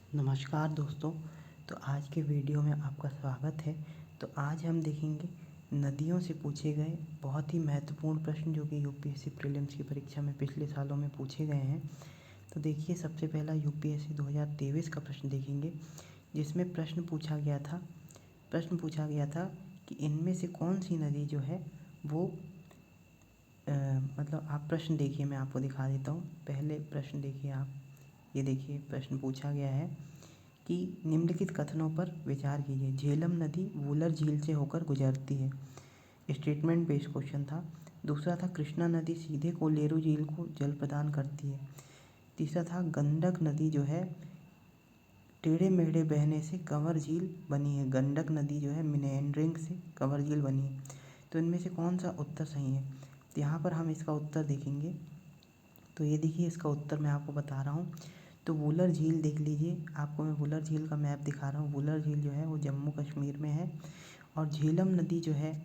नमस्कार दोस्तों। तो आज के वीडियो में आपका स्वागत है। तो आज हम देखेंगे नदियों से पूछे गए बहुत ही महत्वपूर्ण प्रश्न जो कि यूपीएससी प्रीलिम्स की परीक्षा में पिछले सालों में पूछे गए हैं। तो देखिए, सबसे पहला यूपीएससी 2023 का प्रश्न देखेंगे, जिसमें प्रश्न पूछा गया था कि इनमें से कौन सी नदी जो है वो मतलब आप प्रश्न देखिए, मैं आपको दिखा देता हूँ। पहले प्रश्न देखिए आप, ये देखिए प्रश्न पूछा गया है कि निम्नलिखित कथनों पर विचार कीजिए। झेलम नदी वूलर झील से होकर गुजरती है, स्टेटमेंट बेस्ड क्वेश्चन था। दूसरा था कृष्णा नदी सीधे कोलेरू झील को जल प्रदान करती है। तीसरा था गंडक नदी जो है टेढ़े मेढ़े बहने से कंवर झील बनी है। गंडक नदी जो है मिनेंडरिंग से कंवर झील बनी है। तो इनमें से कौन सा उत्तर सही है? तो यहाँ पर हम इसका उत्तर देखेंगे। तो ये देखिए, इसका उत्तर मैं आपको बता रहा हूँ। तो वूलर झील देख लीजिए, आपको मैं वूलर झील का मैप दिखा रहा हूँ। वूलर झील जो है वो जम्मू कश्मीर में है, और झेलम नदी जो है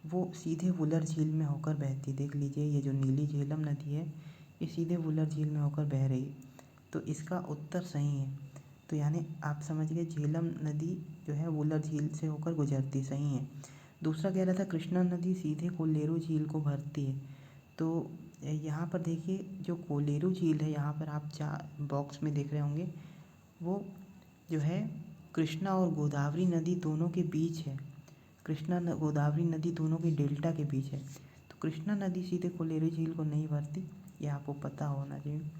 वो सीधे वूलर झील में होकर बहती। देख लीजिए, ये जो नीली झेलम नदी है ये सीधे वूलर झील में होकर बह रही है। तो इसका उत्तर सही है। तो यानी आप समझ गए, झेलम नदी जो है वूलर झील से होकर गुजरती, सही है। दूसरा कह रहा था कृष्णा नदी सीधे कोलेरू झील को भरती है। तो यहाँ पर देखिए, जो कोलेरू झील है, यहाँ पर आप चार बॉक्स में देख रहे होंगे, वो जो है कृष्णा और गोदावरी नदी दोनों के बीच है। गोदावरी नदी दोनों के डेल्टा के बीच है। तो कृष्णा नदी सीधे कोलेरू झील को नहीं भरती, ये आपको पता होना चाहिए।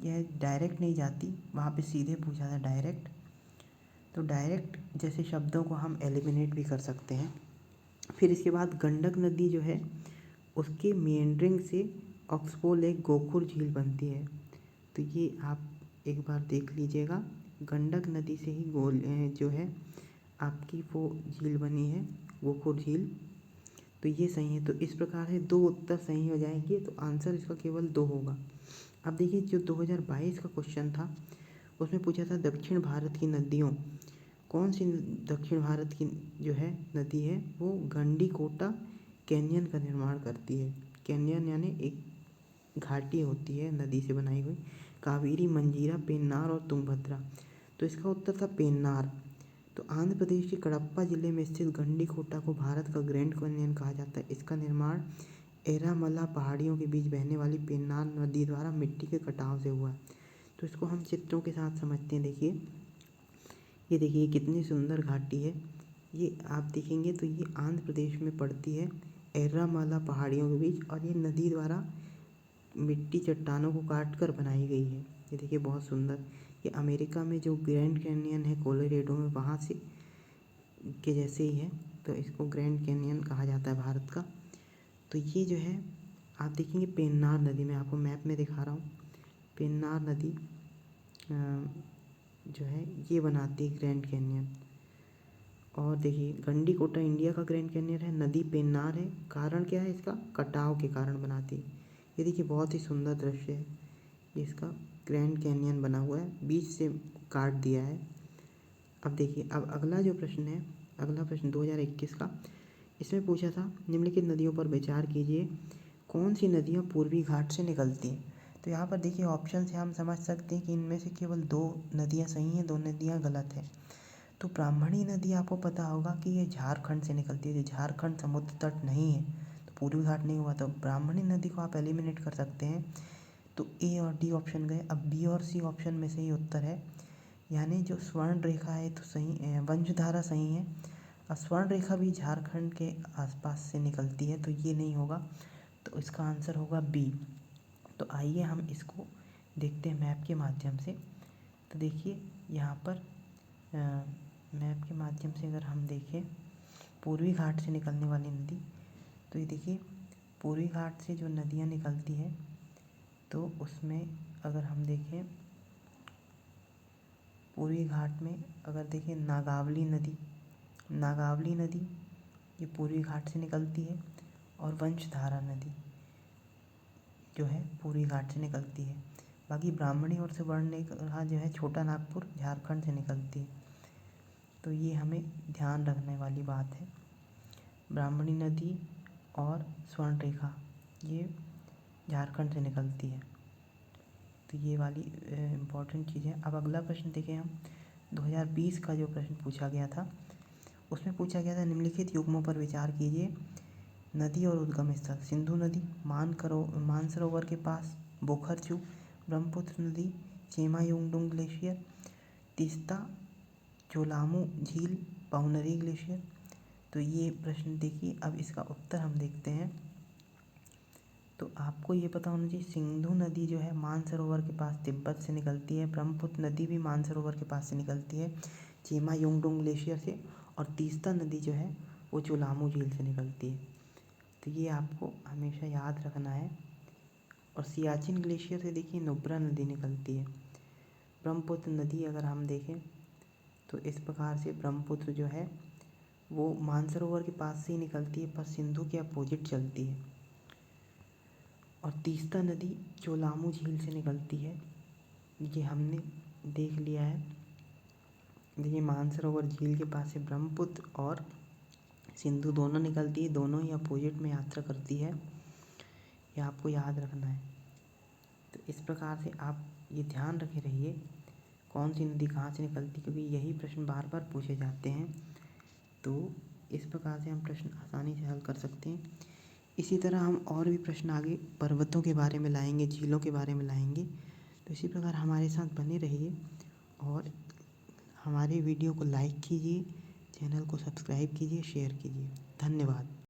यह डायरेक्ट नहीं जाती, वहाँ पे सीधे पूछा था डायरेक्ट। तो डायरेक्ट जैसे शब्दों को हम एलिमिनेट भी कर सकते हैं। फिर इसके बाद गंडक नदी जो है उसके मेंडरिंग से ऑक्सबो लेक गोखुर झील बनती है। तो ये आप एक बार देख लीजिएगा, गंडक नदी से ही जो है आपकी वो झील बनी है, गोखुर झील। तो ये सही है। तो इस प्रकार से दो उत्तर सही हो जाएंगे, तो आंसर इसका केवल दो होगा। अब देखिए, जो 2022 का क्वेश्चन था उसमें पूछा था दक्षिण भारत की नदियों, कौन सी दक्षिण भारत की जो है नदी है वो गंडीकोटा कैनियन का निर्माण करती है। कैनियन यानी एक घाटी होती है नदी से बनाई हुई। कावेरी, मंजीरा, पेन्नार और तुंगभद्रा। तो इसका उत्तर था पेन्नार। तो आंध्र प्रदेश के कडप्पा जिले में स्थित गंडीकोटा को भारत का ग्रैंड कैनियन कहा जाता है। इसका निर्माण एरामला पहाड़ियों के बीच बहने वाली पेन्नार नदी द्वारा मिट्टी के कटाव से हुआ है। तो इसको हम चित्रों के साथ समझते हैं। देखिए, ये देखिए कितनी सुंदर घाटी है। ये आप देखेंगे तो ये आंध्र प्रदेश में पड़ती है, एर्रामाला पहाड़ियों के बीच, और ये नदी द्वारा मिट्टी चट्टानों को काट कर बनाई गई है। ये देखिए बहुत सुंदर। ये अमेरिका में जो ग्रैंड कैनियन है कोलोरेडो में, वहाँ से के जैसे ही है, तो इसको ग्रैंड कैनियन कहा जाता है भारत का। तो ये जो है आप देखेंगे पेन्नार नदी, मैं आपको मैप में दिखा रहा हूँ। पेन्नार नदी जो है ये बनाती है ग्रैंड कैनियन। और देखिए, गंडीकोटा इंडिया का ग्रैंड कैनियन है, नदी पेन्नार है। कारण क्या है इसका? कटाव के कारण बनाती है। ये देखिए बहुत ही सुंदर दृश्य है। ये इसका ग्रैंड कैनियन बना हुआ है, बीच से काट दिया है। अब देखिए, अब अगला जो प्रश्न है, अगला प्रश्न 2021 का, इसमें पूछा था निम्नलिखित नदियों पर विचार कीजिए, कौन सी नदियाँ पूर्वी घाट से निकलती हैं। तो यहाँ पर देखिए ऑप्शन से हम समझ सकते हैं कि इनमें से केवल दो नदियाँ सही हैं, दो नदियाँ गलत हैं। तो ब्राह्मणी नदी आपको पता होगा कि ये झारखंड से निकलती है। झारखंड समुद्र तट नहीं है, तो पूर्वी घाट नहीं हुआ, तो ब्राह्मणी नदी को आप एलिमिनेट कर सकते हैं। तो ए और डी ऑप्शन गए। अब बी और सी ऑप्शन में सही उत्तर है, यानी जो स्वर्ण रेखा है तो सही, वंशधारा सही है। और स्वर्ण रेखा भी झारखंड के आसपास से निकलती है, तो ये नहीं होगा। तो इसका आंसर होगा बी। तो आइए हम इसको देखते हैं मैप के माध्यम से। तो देखिए यहाँ पर मैप के माध्यम से अगर हम देखें पूर्वी घाट से निकलने वाली नदी, तो ये देखिए पूर्वी घाट से जो नदियाँ निकलती हैं, तो उसमें अगर हम देखें पूर्वी घाट में अगर देखें नागावली नदी ये पूर्वी घाट से निकलती है, और वंशधारा नदी जो है पूर्वी घाट से निकलती है। बाकी ब्राह्मणी और सुवर्णरेखा जो है छोटा नागपुर झारखंड से निकलती है। तो ये हमें ध्यान रखने वाली बात है। ब्राह्मणी नदी और स्वर्णरेखा ये झारखंड से निकलती है। तो ये वाली इम्पॉर्टेंट चीज़ है। अब अगला प्रश्न देखें हम 2020 का जो प्रश्न पूछा गया था, उसमें पूछा गया था निम्नलिखित युग्मों पर विचार कीजिए। नदी और उद्गम स्थल: सिंधु नदी मानसरोवर के पास, बोखरचू, ब्रह्मपुत्र नदी, चेमायुंगडुंग ग्लेशियर, तीस्ता, चोलामू झील, पाउनरी ग्लेशियर। तो ये प्रश्न देखिए, अब इसका उत्तर हम देखते हैं। तो आपको ये पता होना चाहिए, सिंधु नदी जो है मानसरोवर के पास तिब्बत से निकलती है, ब्रह्मपुत्र नदी भी मानसरोवर के पास से निकलती है चेमायुंगडुंग ग्लेशियर से, और तीस्ता नदी जो है वो चोलामू झील से निकलती है। तो ये आपको हमेशा याद रखना है। और सियाचिन ग्लेशियर से देखिए नुब्रा नदी निकलती है। ब्रह्मपुत्र नदी अगर हम देखें तो इस प्रकार से ब्रह्मपुत्र जो है वो मानसरोवर के पास से ही निकलती है, पर सिंधु के अपोजिट चलती है। और तीस्ता नदी चोलामू झील से निकलती है, ये हमने देख लिया है। देखिए मानसरोवर झील के पास से ब्रह्मपुत्र और सिंधु दोनों निकलती है, दोनों ही अपोजिट में यात्रा करती है, ये आपको याद रखना है। तो इस प्रकार से आप ये ध्यान रखे रहिए कौन सी नदी कहाँ से निकलती, क्योंकि यही प्रश्न बार बार पूछे जाते हैं। तो इस प्रकार से हम प्रश्न आसानी से हल कर सकते हैं। इसी तरह हम और भी प्रश्न आगे पर्वतों के बारे में लाएंगे, झीलों के बारे में लाएंगे। तो इसी प्रकार हमारे साथ बने रहिए और हमारे वीडियो को लाइक कीजिए, चैनल को सब्सक्राइब कीजिए, शेयर कीजिए। धन्यवाद।